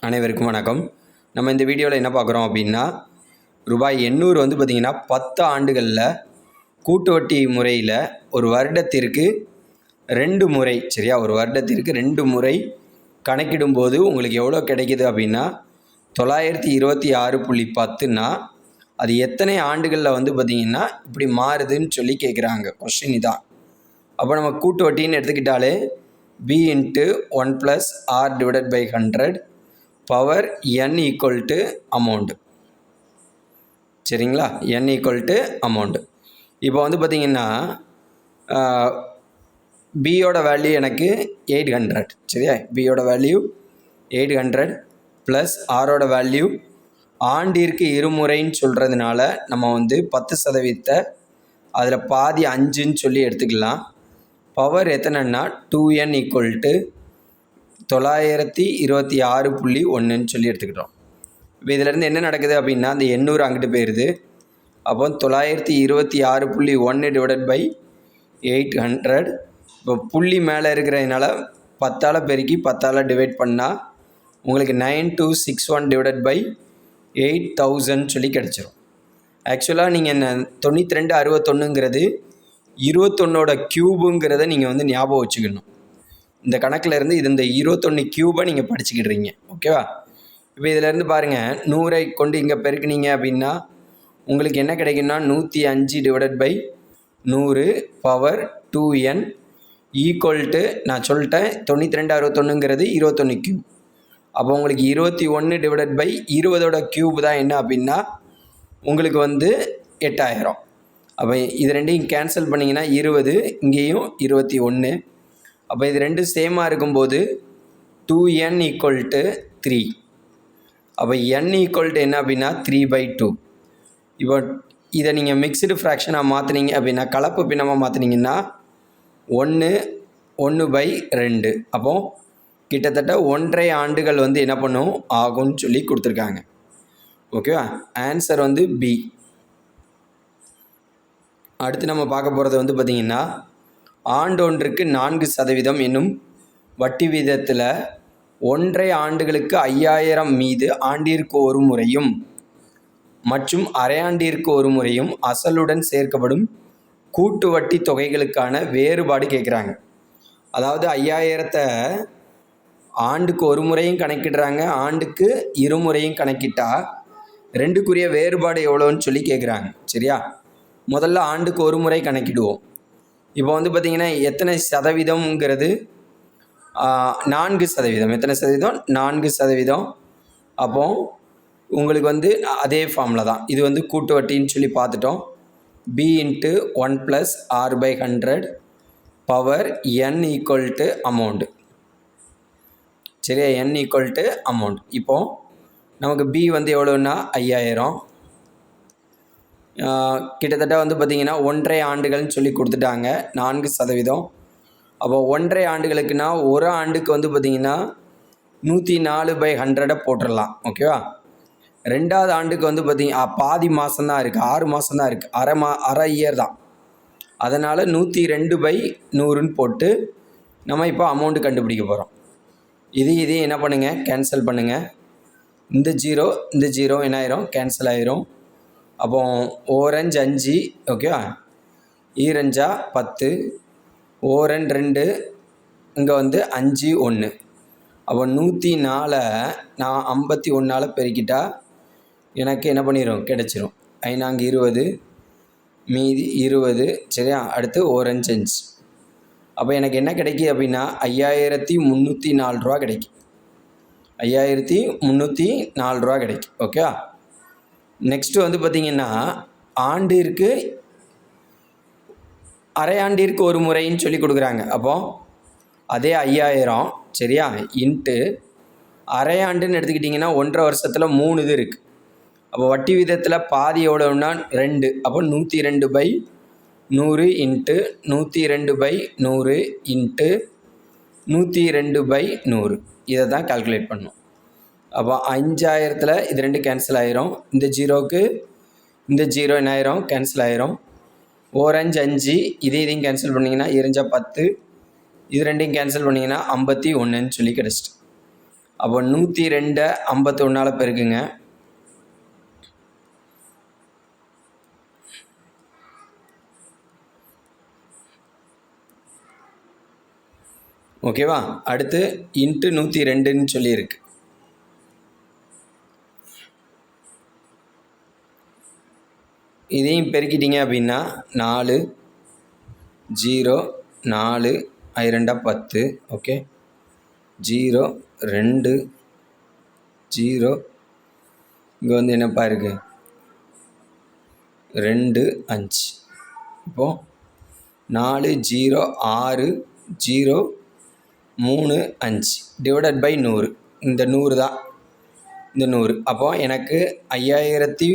அனைவருக்கும் வணக்கம். நம்ம இந்த வீடியோவில் என்ன பார்க்குறோம் அப்படின்னா, ரூபாய் 800 வந்து பார்த்திங்கன்னா 10 ஆண்டுகளில் கூட்டு வட்டி முறையில் ஒரு வருடத்திற்கு 2 முறை, சரியா, ஒரு வருடத்திற்கு 2 முறை கணக்கிடும்போது உங்களுக்கு எவ்வளோ கிடைக்கிது அப்படின்னா 926.10ன்னா அது எத்தனை ஆண்டுகளில் வந்து பார்த்திங்கன்னா இப்படி மாறுதுன்னு சொல்லி கேட்குறாங்க. கொஸ்டின் இதான். அப்போ நம்ம கூட்டு வட்டின்னு எடுத்துக்கிட்டாலே b × 1 + r/100 power n equal to amount. சரிங்களா, n ஈக்குவல் டு அமௌண்ட். இப்போ வந்து பார்த்திங்கன்னா பியோட வேல்யூ எனக்கு 800, சரியா, பியோட வேல்யூ 800 ப்ளஸ் ஆரோட வேல்யூ ஆண்டிற்கு இருமுறைன்னு சொல்கிறதுனால நம்ம வந்து 10% அதில் பாதி 5ன்னு சொல்லி எடுத்துக்கலாம். பவர் எத்தனைன்னா 2n ஈக்குவல் டு 926.1ன்னு சொல்லி எடுத்துக்கிட்டோம். இப்போ இதிலேருந்து என்ன நடக்குது அப்படின்னா அந்த 800 அங்கிட்டு போயிடுது. அப்போ 926.1 / 800. இப்போ புள்ளி மேலே இருக்கிறதுனால 10ஆல் பெருக்கி 10ஆல் டிவைட் பண்ணால் உங்களுக்கு 9261/8000 சொல்லி கிடச்சிரும். ஆக்சுவலாக நீங்கள் என்ன 9261ங்கிறது 21ஓட க்யூபுங்கிறத நீங்கள் வந்து ஞாபகம் வச்சுக்கணும். இந்த கணக்கில் இருந்து இது இந்த 21 க்யூபை நீங்கள் படிச்சுக்கிடுறீங்க, ஓகேவா. இப்போ இதிலேருந்து பாருங்கள், 100ஐ கொண்டு இங்கே பெருக்குனீங்க அப்படின்னா உங்களுக்கு என்ன கிடைக்குன்னா 105/100 பவர் 2n ஈக்குவல் டு, நான் சொல்லிட்டேன் 9261ங்கிறது 21 க்யூப். அப்போ உங்களுக்கு 21/20ஓட க்யூப் தான் என்ன அப்படின்னா உங்களுக்கு வந்து 8000. அப்போ இது ரெண்டையும் கேன்சல் பண்ணிங்கன்னா 20, இங்கேயும் 21. அப்போ இது ரெண்டும் சேமாக இருக்கும்போது 2n ஈக்குவல் டு 3. அப்போ n ஈக்குவல் டு என்ன அப்படின்னா 3/2. இப்போ இதை நீங்கள் மிக்சடு ஃப்ராக்ஷனாக மாற்றினீங்க அப்படின்னா, கலப்பு பின்னமாக மாற்றினீங்கன்னா 1/2. அப்போது கிட்டத்தட்ட 1.5 ஆண்டுகள் வந்து என்ன பண்ணும் ஆகும்னு சொல்லி கொடுத்துருக்காங்க, ஓகேவா. ஆன்சர் வந்து பி. அடுத்து நம்ம பார்க்க போகிறது வந்து பார்த்திங்கன்னா ஆண்டொன்றுக்கு 4% என்னும் வட்டி வீதத்தில் 1.5 ஆண்டுகளுக்கு 5000 மீது ஆண்டிற்கு ஒரு முறையும் மற்றும் அரையாண்டிற்கு ஒரு முறையும் அசலுடன் சேர்க்கப்படும் கூட்டு வட்டி தொகைகளுக்கான வேறுபாடு கேட்குறாங்க. அதாவது 5000த்தை ஆண்டுக்கு ஒரு முறையும் கணக்கிடுறாங்க, ஆண்டுக்கு இருமுறையும் கணக்கிட்டால் ரெண்டுக்குரிய வேறுபாடு எவ்வளோன்னு சொல்லி கேட்குறாங்க, சரியா. முதல்ல ஆண்டுக்கு ஒரு முறை கணக்கிடுவோம். இப்போ வந்து பார்த்திங்கன்னா எத்தனை சதவீதம்ங்கிறது 4%. எத்தனை சதவீதம்? 4%. அப்போது உங்களுக்கு வந்து அதே ஃபார்மில் தான் இது வந்து கூட்டு வட்டின்னு சொல்லி பார்த்துட்டோம். b × 1 + r/100 power n equal to amount, சரியா, n ஈக்குவல் டு அமௌண்ட். இப்போது நமக்கு b வந்து எவ்வளோன்னா 5000. கிட்டத்தட்ட வந்து பார்த்திங்கன்னா 1.5 ஆண்டுகள்னு சொல்லி கொடுத்துட்டாங்க, 4%. அப்போ 1.5 ஆண்டுகளுக்குன்னா ஒரு ஆண்டுக்கு வந்து பார்த்திங்கன்னா 104/100 போட்டுடலாம், ஓகேவா. ரெண்டாவது ஆண்டுக்கு வந்து பார்த்திங்கன்னா பாதி மாதம்தான் இருக்குது, 6 மாதம் தான் இருக்குது, அரை இயர் தான். அதனால் 102/100ன்னு போட்டு நம்ம இப்போ அமௌண்ட்டு கண்டுபிடிக்க போகிறோம். இதையும் என்ன பண்ணுங்கள், கேன்சல் பண்ணுங்கள். இந்த 0 என்ன ஆயிரும், கேன்சல் ஆயிரும். அப்போ 4×5 5, ஓகேவா, 2×5 10, 4×2 இங்கே வந்து 5 1. அப்போ 104 நான் 51ஆல் பெருக்கிட்டா எனக்கு என்ன பண்ணிடும், கிடச்சிரும். 5×4 20, மீதி 20, சரியா. அடுத்து 4×5 5. அப்போ எனக்கு என்ன கிடைக்கும் அப்படின்னா 5304 ரூபா கிடைக்கும். 5304 ரூபா கிடைக்கும், ஓகேவா. நெக்ஸ்ட்டு வந்து பார்த்திங்கன்னா ஆண்டிற்கு அரையாண்டிற்கு ஒரு முறைன்னு சொல்லி கொடுக்குறாங்க. அப்போது அதே 5000, சரியா, இன்ட்டு அரையாண்டுன்னு எடுத்துக்கிட்டிங்கன்னா 1.5 வருஷத்தில் 3 இது இருக்குது. அப்போ வட்டி விதத்தில் பாதி எவ்வளோன்னா 2. அப்போ 102/100 இன்ட்டு 102/100 இன்ட்டு 102/100 இதை தான் கால்குலேட் பண்ணணும். அப்போ 5000த்தில் இது 2 கேன்சல் ஆயிரும். இந்த 0க்கு இந்த 0 என்ன ஆயிரும், கேன்சல் ஆயிரும். 4×5 5, இதையும் கேன்சல் பண்ணிங்கன்னா 2×10, இது ரெண்டையும் கேன்சல் பண்ணிங்கன்னா 51ன்னு சொல்லி கிடச்சிட்டு. அப்போ 102 51ஆல் பெருக்குங்க. ஓகேவா? அடுத்து இன்ட்டு 102ன்னு சொல்லியிருக்கு. இதையும் பெருக்கிட்டீங்க அப்படின்னா 4 0 4 2 10. ஓகே, 0 2 0 இங்கே வந்து என்னப்பா இருக்குது 2 5. இப்போது 4 0 6 0 3 5 டிவைடட் பை 100. இந்த 100 தான், இந்த 100. அப்போ எனக்கு 5000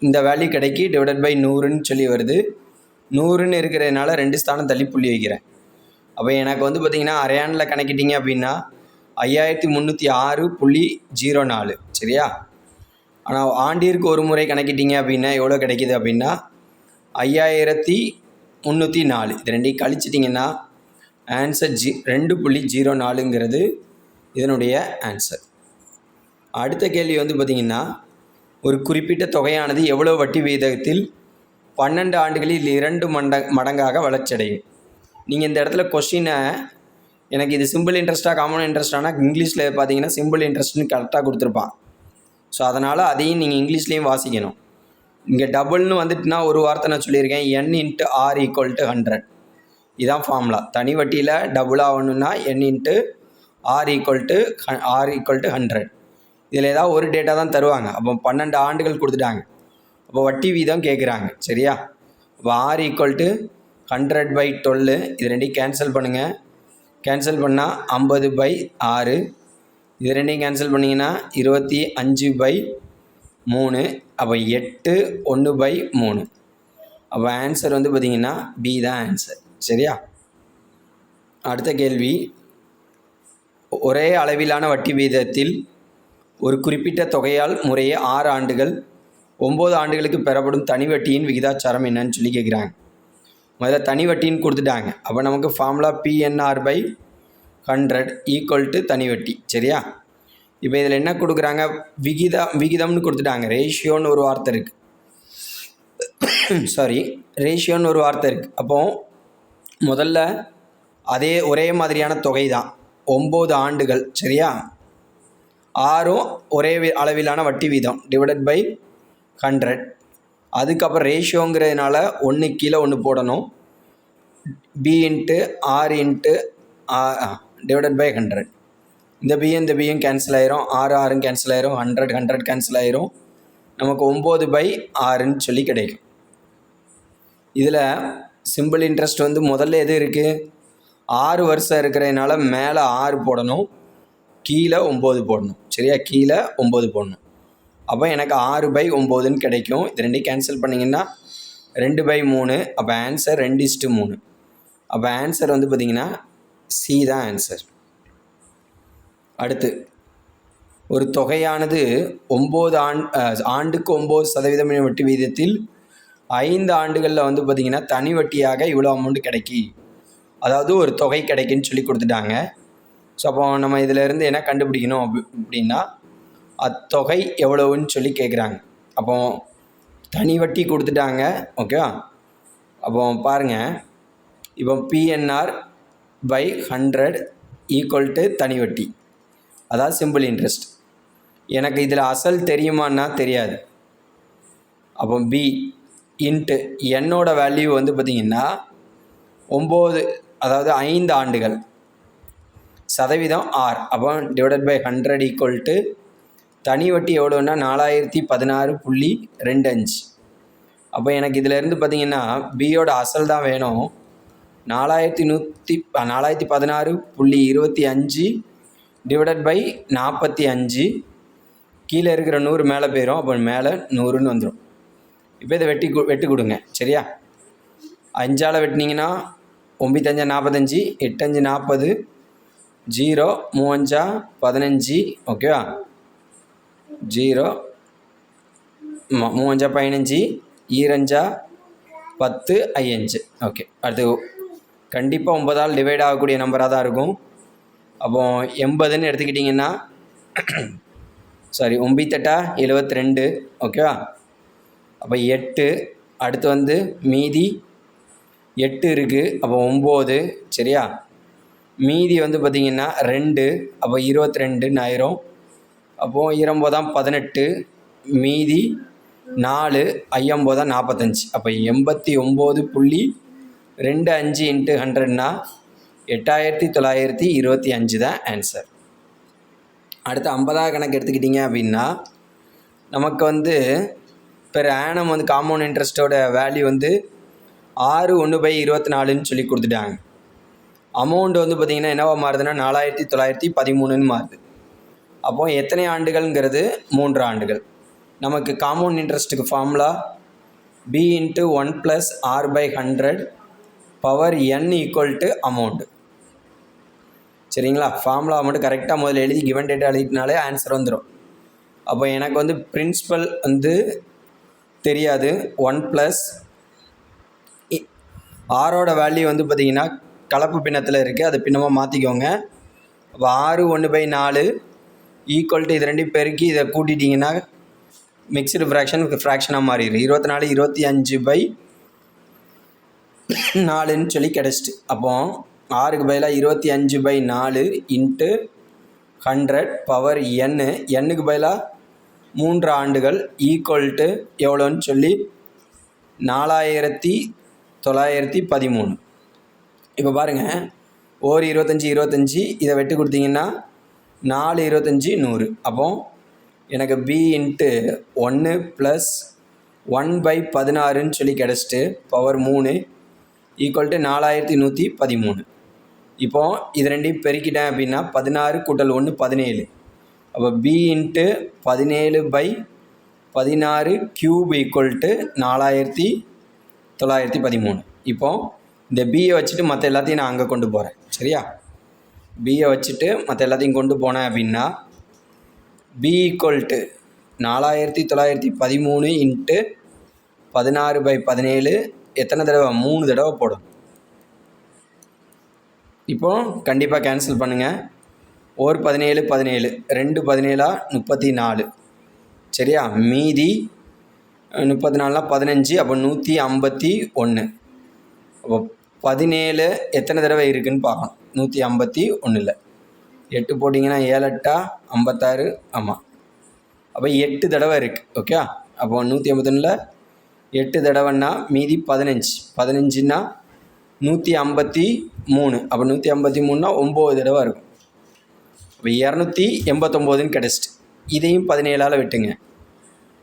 இந்த வேல்யூ கிடைக்கி டிவைடட் பை 100ன்னு சொல்லி வருது. 100ன்னு இருக்கிறதுனால 2 ஸ்தானம் தள்ளி புள்ளி வைக்கிறேன். அப்போ எனக்கு வந்து பார்த்திங்கன்னா அரையாண்டில் கணக்கிட்டீங்க அப்படின்னா 5306.04. சரியா? ஆனால் ஆண்டிற்கு ஒரு முறை கணக்கிட்டீங்க அப்படின்னா எவ்வளோ கிடைக்கிது அப்படின்னா 5304. இது ரெண்டையும் கழிச்சிட்டிங்கன்னா ஆன்சர் 2.04ங்கிறது இதனுடைய ஆன்சர். அடுத்த கேள்வி வந்து பார்த்திங்கன்னா, ஒரு குறிப்பிட்ட தொகையானது எவ்வளோ வட்டி விகிதத்தில் 12 ஆண்டுகளில் 2 மடங்காக வளர்ச்சியடையும். நீங்கள் இந்த இடத்துல கொஸ்டினை எனக்கு இது சிம்பிள் இன்ட்ரெஸ்ட்டாக காமன் இன்ட்ரெஸ்டானா இங்கிலீஷில் பார்த்தீங்கன்னா சிம்பிள் இன்ட்ரெஸ்ட்னு கரெக்டாக கொடுத்துருப்பான். ஸோ அதனால் அதையும் நீங்கள் இங்கிலீஷ்லேயும் வாசிக்கணும். இங்கே டபுள்னு வந்துட்டுனா ஒரு வார்த்தை நான் சொல்லியிருக்கேன், n × r = 100. இதுதான் ஃபார்முலா. தனி வட்டியில் டபுள் ஆகணுன்னா n × r = 100. இதில் ஏதாவது ஒரு டேட்டா தான் தருவாங்க. அப்போ 12 ஆண்டுகள் கொடுத்துட்டாங்க. அப்போ வட்டி வீதம் கேட்குறாங்க. சரியா? அப்போ r = 100/12. இது ரெண்டையும் கேன்சல் பண்ணுங்கள். கேன்சல் பண்ணால் 50/6. இது ரெண்டையும் கேன்சல் பண்ணிங்கன்னா 25/3. அப்போ 8 1/3. அப்போ ஆன்சர் வந்து பார்த்திங்கன்னா பி தான் ஆன்சர். சரியா? அடுத்த கேள்வி, ஒரே அளவிலான வட்டி வீதத்தில் ஒரு குறிப்பிட்ட தொகையால் முறையே 6 ஆண்டுகள் 9 ஆண்டுகளுக்கு பெறப்படும் தனி வட்டியின் விகிதாச்சாரம் என்னன்னு சொல்லி கேட்குறாங்க. முதல்ல தனி வட்டின்னு கொடுத்துட்டாங்க. அப்போ நமக்கு ஃபார்முலா PNR/100 = தனி வட்டி. சரியா? இப்போ இதில் என்ன கொடுக்குறாங்க, விகிதம்னு கொடுத்துட்டாங்க. ரேஷியோன்னு ஒரு வார்த்தை இருக்குது. ரேஷியோன்னு ஒரு வார்த்தை இருக்குது. அப்போது முதல்ல அதே ஒரே மாதிரியான தொகை தான், 9 ஆண்டுகள். சரியா? 6ம் ஒரே அளவிலான வட்டி வீதம் டிவைடட் பை 100. அதுக்கப்புறம் ரேஷியோங்கிறதுனால 1 கீழே 1 போடணும். B × R × divided by 100. இந்த பியும் கேன்சல் ஆயிரும், 6 கேன்சல் ஆயிரும், 100 கேன்சல் ஆயிரும். நமக்கு 9/6ன்னு சொல்லி கிடைக்கும். இதில் சிம்பிள் இன்ட்ரெஸ்ட் வந்து முதல்ல எது இருக்குது, 6 வருஷம் இருக்கிறதுனால மேலே 6 போடணும், கீழே 9 போடணும். சரியா? கீழே 9 போடணும். அப்போ எனக்கு 6/9ன்னு கிடைக்கும். இது ரெண்டையும் கேன்சல் பண்ணிங்கன்னா 2/3. அப்போ ஆன்சர் 2:3. அப்போ ஆன்சர் வந்து பார்த்திங்கன்னா சி தான் ஆன்சர். அடுத்து, ஒரு தொகையானது 9 ஆண்டுக்கு 9% வட்டி விகிதத்தில் 5 ஆண்டுகளில் வந்து பார்த்திங்கன்னா தனி வட்டியாக இவ்வளோ அமௌண்ட் கிடைக்கி, அதாவது ஒரு தொகை கிடைக்குன்னு சொல்லி கொடுத்துட்டாங்க. ஸோ அப்போ நம்ம இதிலேருந்து என்ன கண்டுபிடிக்கணும் அப்படின்னா அத்தொகை எவ்வளவுன்னு சொல்லி கேட்குறாங்க. அப்போ தனி வட்டி கொடுத்துட்டாங்க. ஓகேவா? அப்போ பாருங்கள், இப்போ PNR/100 = தனி வட்டி, அதாவது சிம்பிள் இன்ட்ரெஸ்ட். எனக்கு இதில் அசல் தெரியுமான்னா தெரியாது. அப்போ B × என்னோட வேல்யூ வந்து பார்த்திங்கன்னா 9, அதாவது 5 ஆண்டுகள் சதவீதம் R. அப்போ டிவைடட் பை 100 = தனி வட்டி எவ்வளோன்னா 4016.25. அப்போ எனக்கு இதிலேருந்து பார்த்திங்கன்னா பியோட அசல் தான் வேணும். 4016.25 டிவைடட் பை 45. கீழே இருக்கிற 100 மேலே போயிடும். அப்போ மேலே 100ன்னு வந்துடும். இப்போ இதை வெட்டி கொடுங்க. சரியா? 5ஆல் வெட்டினீங்கன்னா 9 5 45, 8 5 40, 0 3 5 15. ஓகேவா? 0 3 5 15, 2 5 10, 5. ஓகே. அடுத்து கண்டிப்பாக 9ஆல் டிவைட் ஆகக்கூடிய நம்பராக தான் இருக்கும். அப்போ 80ன்னு எடுத்துக்கிட்டிங்கன்னா சாரி 9 72 ஓகேவா. அப்போ 8 அடுத்து வந்து மீதி 8 இருக்குது, அப்போ 9 சரியா. மீதி வந்து பார்த்திங்கன்னா 2, அப்போ 22 ஆயிரும். அப்போது 29 18, மீதி 4 59 45. அப்போ 89.25 இன்ட்டு 100னா 8925 தான் ஆன்சர். அடுத்து 50வது கணக்கு எடுத்துக்கிட்டிங்க அப்படின்னா நமக்கு வந்து பெர் ஆனம் வந்து காம்பவுண்ட் இன்ட்ரெஸ்ட்டோட வேல்யூ வந்து 6/1/24ன்னு சொல்லி கொடுத்துட்டாங்க. அமௌண்ட் வந்து பார்த்திங்கன்னா என்னவா மாறுதுன்னா 4913ன்னு மாறுது. அப்போது எத்தனை ஆண்டுகள்ங்கிறது 3 ஆண்டுகள். நமக்கு காம்பவுண்ட் இன்ட்ரெஸ்ட்டுக்கு formula b × 1 + r/100 power n equal to amount. சரிங்களா. ஃபார்முலா மட்டும் கரெக்டாக முதல்ல எழுதி கிவன் டேட்டா எழுதினாலே ஆன்சர் வந்துடும். அப்போ எனக்கு வந்து பிரின்சிபல் வந்து தெரியாது. 1 + ஆரோட வேல்யூ வந்து பார்த்திங்கன்னா கலப்பு பின்னத்தில் இருக்குது, அதை பின்னமாக மாற்றிக்கோங்க. அப்போ 6/1/4 ஈக்குவல் டு இது ரெண்டையும் பெருக்கி இதை கூட்டிட்டிங்கன்னா மிக்சடு ஃப்ராக்ஷனாக மாறிடுது. 24 25/4ன்னு சொல்லி கிடச்சிட்டு. அப்போது 6க்கு பதிலாக 25/4 இன்ட்டு 100 பவர் க்கு பதிலாக 3 ஆண்டுகள் ஈக்குவல் டு எவ்வளோன்னு சொல்லி 4913. இப்போ பாருங்கள், ஒரு 25 இதை வெட்டி கொடுத்தீங்கன்னா 4 25 100. அப்போது எனக்கு b × 1 + 1/16ன்னு சொல்லி கிடச்சிட்டு பவர் 3 ஈக்குவல் டு 4113. இப்போது இது ரெண்டையும் பெருக்கிட்டேன் அப்படின்னா 16 + 1 17. அப்போ b × 17/16 கியூப் ஈக்குவல் டு 4913. இப்போது இந்த பியை வச்சுட்டு மற்ற எல்லாத்தையும் நான் அங்கே கொண்டு போகிறேன். சரியா. பியை வச்சுட்டு மற்ற எல்லாத்தையும் கொண்டு போனேன் அப்படின்னா b = 4913 இன்ட்டு 16/17 எத்தனை தடவை? 3 தடவை போடும். இப்போது கண்டிப்பாக கேன்சல் பண்ணுங்கள். 1 17 17, 2 17 34. சரியா. மீதி 34 15, அப்போ 151. அப்போ 17 எத்தனை தடவை இருக்குதுன்னு பார்க்கணும். 151 8 போட்டிங்கன்னா 7 8 56. ஆமாம், அப்போ 8 தடவை இருக்குது. ஓகே. அப்போ 151 8 தடவைன்னா மீதி 15ன்னா 153. அப்போ 153ன்னா 9 தடவை இருக்கும். அப்போ 289ன்னு கிடச்சிட்டு. இதையும் 17ஆல் வெட்டுங்க.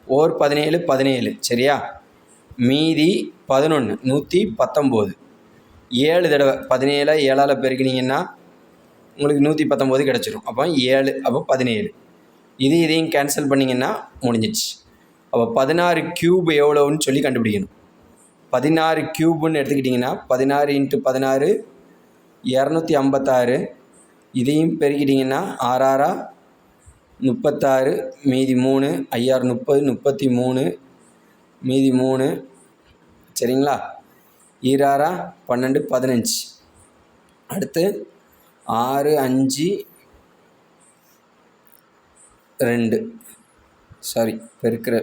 1 17 17. சரியா. மீதி 11 119. 7 தடவை 17 7ஆல் பெருக்கினீங்கன்னா உங்களுக்கு 119 கிடச்சிரும். அப்போ 7, அப்போ 17. இதையும் கேன்சல் பண்ணிங்கன்னா முடிஞ்சிச்சு. அப்போ 16 கியூப் எவ்வளோன்னு சொல்லி கண்டுபிடிக்கணும். 16 கியூப்னு எடுத்துக்கிட்டிங்கன்னா 16 × 16 256. இதையும் பெருக்கிட்டிங்கன்னா 6 36, மீதி 3 5 30 33, மீதி 3. சரிங்களா. 2 12 15. அடுத்து 6 5 2 சாரி பெருக்கிற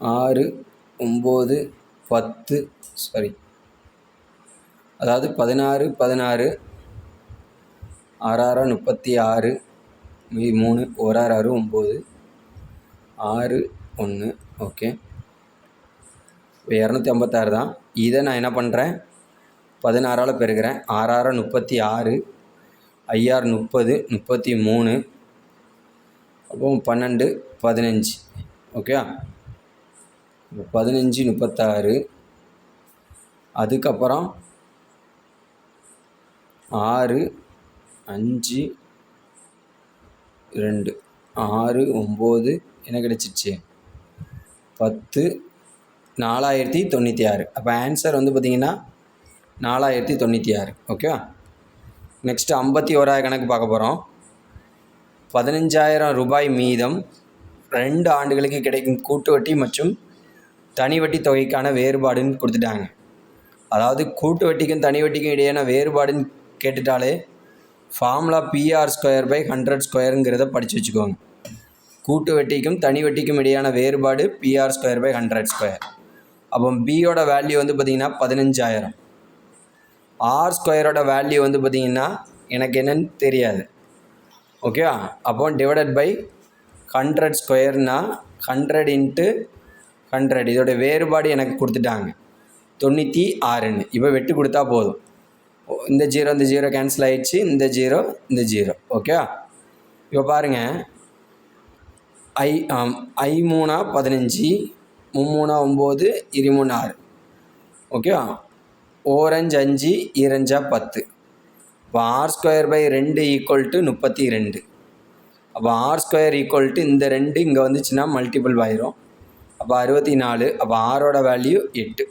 6 9 10 சாரி அதாவது 16 16 6 36, மீதி 3 1 6 9 6 1. ஓகே. இப்போ 256 தான். இதை நான் என்ன பண்ணுறேன், 16ஆல் பெருக்கிறேன். 6 36, 5 30 33, அப்போ 12 15. ஓகே. இப்போ 15 36. அதுக்கப்புறம் 6 5 2 6 9 என்ன கிடச்சிச்சு 10 4096. அப்போ ஆன்சர் வந்து பார்த்திங்கன்னா 4096. ஓகே. நெக்ஸ்ட்டு 51வது கணக்கு பார்க்க போகிறோம். 15,000 ரூபாய் மீதம் 2 ஆண்டுகளுக்கு கிடைக்கும் கூட்டு வட்டி மற்றும் தனி வட்டி தொகைக்கான வேறுபாடுன்னு கொடுத்துட்டாங்க. அதாவது கூட்டு வட்டிக்கும் தனி வட்டிக்கும் இடையான வேறுபாடுன்னு கேட்டுட்டாலே ஃபார்முலா PR²/100² படித்து வச்சுக்கோங்க. கூட்டு வட்டிக்கும் தனி வட்டிக்கும் இடையான வேறுபாடு PR²/100². அப்போ பியோட வேல்யூ வந்து பார்த்திங்கன்னா 15,000. R² வேல்யூ வந்து பார்த்திங்கன்னா எனக்கு என்னன்னு தெரியாது. ஓகேவா? அப்போ டிவைடட் பை 100²னா 100 × 100 இதோட வேறுபாடு எனக்கு கொடுத்துட்டாங்க 96ன்னு. இப்போ வெட்டு கொடுத்தா போதும். இந்த 0 கேன்சல் ஆகிடுச்சு, இந்த 0. ஓகேவா? இப்போ பாருங்கள், I 3 15, 3 9, 2 6. ஓகேவா? 4 5, 2 10. இப்போ R²/2 = 32. அப்போ R² இந்த 2 இங்கே வந்துச்சுன்னா மல்டிபிள் ஆயிரும். அப்போ 64. அப்போ ஆரோட வேல்யூ 8.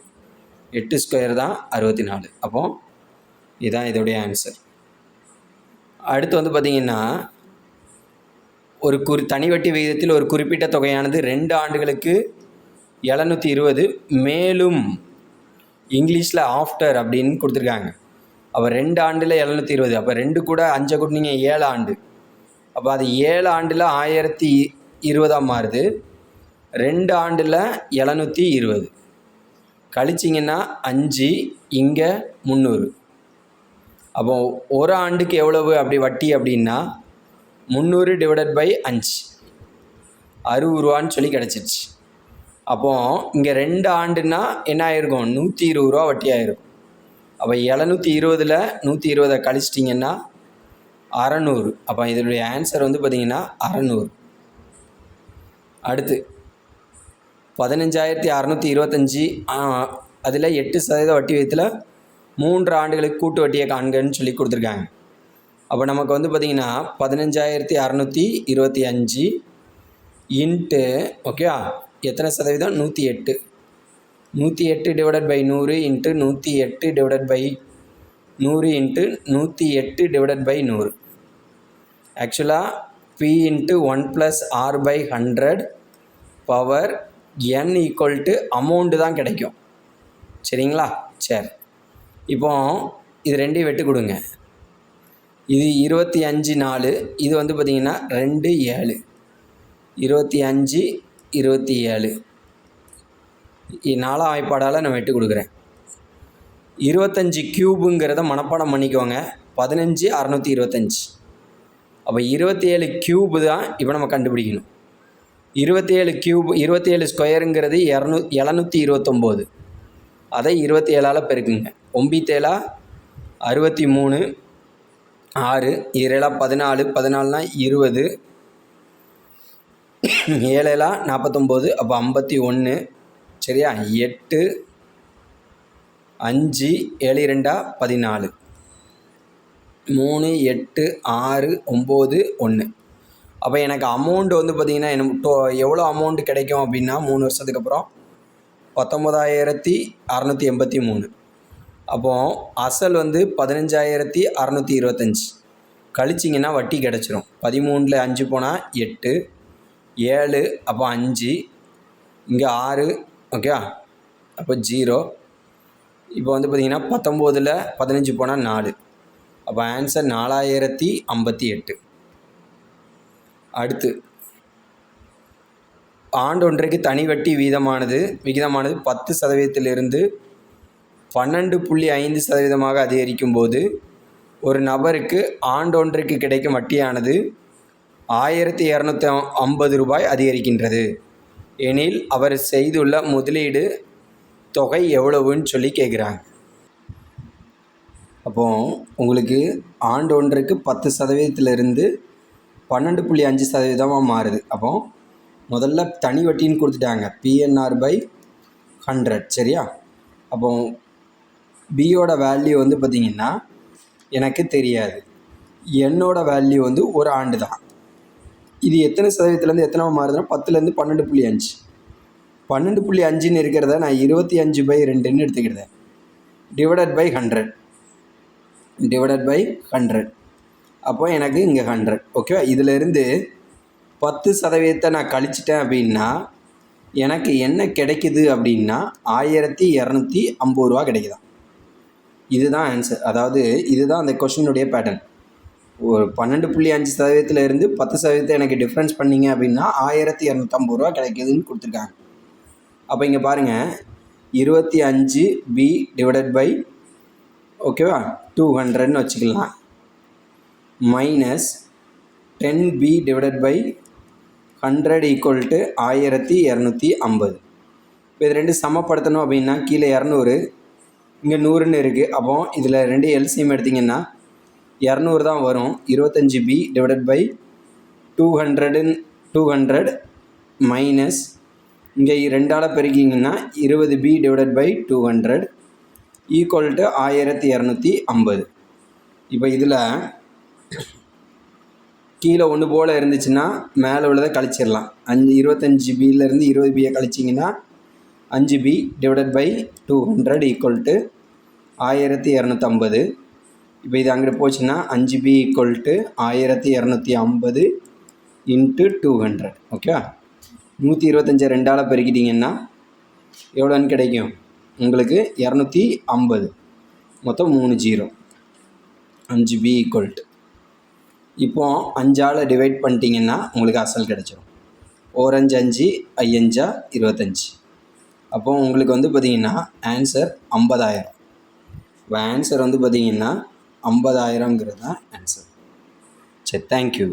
8² தான் 64. அப்போ இதுதான் இதோடைய ஆன்சர். அடுத்து வந்து பார்த்திங்கன்னா, ஒரு தனி வட்டி விகிதத்தில் ஒரு குறிப்பிட்ட தொகையானது 2 ஆண்டுகளுக்கு 720 மேலும் இங்கிலீஷில் ஆஃப்டர் அப்படின்னு கொடுத்துருக்காங்க. அப்போ 2 ஆண்டில் 720. அப்போ 2 கூட 5 கூட்டினீங்க 7 ஆண்டு. அப்போ அது 7 ஆண்டில் 1020 மாறுது. 2 ஆண்டில் 720 கழிச்சிங்கன்னா 5, இங்கே 300. அப்போ ஒரு ஆண்டுக்கு எவ்வளவு அப்படி வட்டி அப்படின்னா 300 ÷ 5 60 ரூபான்னு சொல்லி கிடச்சிருச்சு. அப்போது இங்கே 2 ஆண்டுன்னா என்ன ஆகிருக்கும்? 120 ரூபா வட்டி ஆகிருக்கும். அப்போ 720ல் 120 கழிச்சிட்டிங்கன்னா 600. அப்போ இதனுடைய ஆன்சர் வந்து பார்த்திங்கன்னா 600. அடுத்து 15,625 அதில் 8% வட்டி விகிதத்தில் 3 ஆண்டுகளுக்கு கூட்டு வட்டியை காண்கன்னு சொல்லி கொடுத்துருக்காங்க. அப்போ நமக்கு வந்து பார்த்திங்கன்னா 15,625 இன்ட்டு ஓகேவா எத்தனை சதவீதம்? 108. 108 ÷ 100 இன்ட்டு 108 ÷ 100 இன்ட்டு 108 ÷ 100. ஆக்சுவலாக P × 1 + R/100 power n = amount தான் கிடைக்கும். சரிங்களா? சரி, இப்போ இது ரெண்டையும் வெட்டு கொடுங்க. இது 25 4, இது வந்து பார்த்திங்கன்னா 2 7. 25 27 4ஆம் வாய்ப்பாடால் நான் வெட்டு கொடுக்குறேன். 25³ மனப்பாடம் பண்ணிக்கோங்க. 15 625. அப்போ 27³ தான் இப்போ நம்ம கண்டுபிடிக்கணும். 27³ 27² 729. அதை 27ஆல் பெருக்குங்க. 9 63, 6 7 14, 14னா 20, 7 49. அப்போ 51. சரியா? 8 5 7 2 14, 3 8 6 9 1. அப்போ எனக்கு அமௌண்ட் வந்து பார்த்திங்கன்னா எவ்வளோ அமௌண்ட் கிடைக்கும் அப்படின்னா 3 வருஷத்துக்கு அப்புறம் 19,683. அப்போது அசல் வந்து 15,625 கழிச்சிங்கன்னா வட்டி கிடச்சிரும். 13ல் 5 போனால் 8, 7 அப்போ 5, இங்கே 6. ஓகே, அப்போ 0. இப்போ வந்து பார்த்திங்கன்னா 19ல் 15 போனால் 4. அப்போ ஆன்சர் 4058. அடுத்து ஆண்டொன்றைக்கு தனி வட்டி விகிதமானது 10%லிருந்து 12.5% அதிகரிக்கும் போது ஒரு நபருக்கு ஆண்டொன்றுக்கு கிடைக்கும் வட்டியானது 1,250 ரூபாய் அதிகரிக்கின்றது எனில் அவர் செய்துள்ள முதலீடு தொகை எவ்வளவுன்னு சொல்லி கேட்குறாங்க. அப்போது உங்களுக்கு ஆண்டொன்றுக்கு 10%லிருந்து 12.5% மாறுது. அப்போது முதல்ல தனி வட்டின்னு கொடுத்துட்டாங்க, PNR/100. சரியா? அப்போ பியோட வேல்யூ வந்து பார்த்திங்கன்னா எனக்கு தெரியாது. என்னோட வேல்யூ வந்து ஒரு ஆண்டு தான். இது எத்தனை சதவீதத்துலேருந்து எத்தனை மாறுதுன்னா 10லேருந்து 12.5. 12.5ன்னு இருக்கிறத நான் 25/2ன்னு எடுத்துக்கிட்டேன். Divided by 100. அப்போ எனக்கு இங்கே 100. ஓகேவா? இதிலேருந்து 10% நான் கழிச்சிட்டேன் அப்படின்னா எனக்கு என்ன கிடைக்குது அப்படின்னா 1,250 ரூபா கிடைக்குதான். இதுதான் ஆன்சர். அதாவது இதுதான் அந்த கொஷினுடைய பேட்டர்ன். ஒரு 12.5% இருந்து 10% எனக்கு டிஃப்ரென்ஸ் பண்ணிங்க அப்படின்னா 1250 ரூபா கிடைக்குதுன்னு கொடுத்துருக்காங்க. அப்போ இங்கே பாருங்கள், 25B டிவைடட் பை ஓகேவா 200ன்னு வச்சுக்கலாம், minus 10B divided by 100 equal to 1250. இப்போ இது ரெண்டு சமப்படுத்தணும் அப்படின்னா கீழே 200 இங்கே 100ன்னு இருக்குது. அப்போ இதில் ரெண்டு எல்சிஎம் எடுத்திங்கன்னா 200 தான் வரும். 25B டிவைடட் பை 200 மைனஸ் இங்கே 2ஆல் பெருக்கிங்கன்னா 20B divided by 200 equal to 1250. இப்போ இதில் கீழே ஒன்று போல் இருந்துச்சுன்னா மேலே உள்ளதை கழிச்சிடலாம். 25Bலேருந்து 20Bயை கழிச்சிங்கன்னா 5B divided by 200 equal to 1250. இப்போ இது அங்கே போச்சுன்னா 5B equal to 1250 into 200. Okay, 125 2ஆல் பெருக்கிட்டிங்கன்னா எவ்வளோன்னு கிடைக்கும் உங்களுக்கு? 250. மொத்தம் 3 0. 5B ஈக்குவல் டு, இப்போது 5ஆல் டிவைட் பண்ணிட்டீங்கன்னா உங்களுக்கு அசல் கிடச்சிரும். 4 5 5 5 25. அப்போது உங்களுக்கு வந்து பார்த்திங்கன்னா ஆன்சர் 50,000. இப்போ ஆன்சர் வந்து பார்த்திங்கன்னா 50,000ங்கிறது தான் ஆன்சர். சரி, தேங்க்யூ.